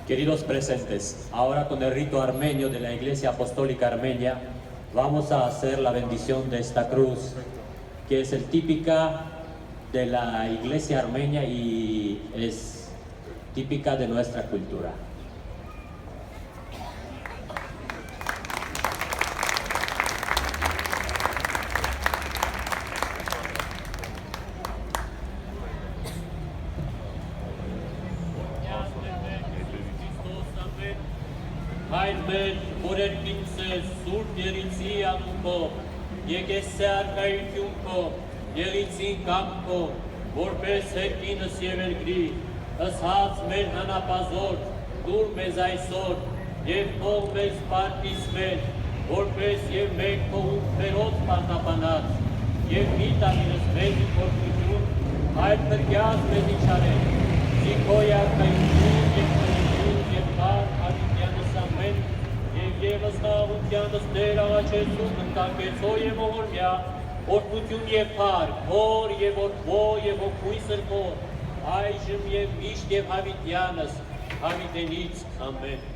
Queridos presentes, ahora con el rito armenio de la Iglesia Apostólica Armenia, vamos a hacer la bendición de esta cruz, que es el típica de la Iglesia Armenia y es típica de nuestra cultura. Հայր մեր, որ երկինցես, սուրբ երիցի անունքո, եկես արքայություն քո, ելիցին կամ քո, որպես հերկինս և երկրի, ըսած մեր հանապազոր, դուր մեզ այսօր, և թող մեզ պարտիս մեր, որպես և մենք քո ուղբերոց պարտապանած, և մի տանիրս մեզ իքորդություն, հայր թրգյազ մեզ իչարել, զիքոյ արքայություն և քրություն և պար հավիտյանս ամեն, և եվս խաղությանս դեր աղաչեցում ընկակեցո և ողորմյա, օրդություն և պար, հոր և որդվո և ոգույսր կոր, այժմ և միշտ և հավիտյանս, հավիտենից ամեն։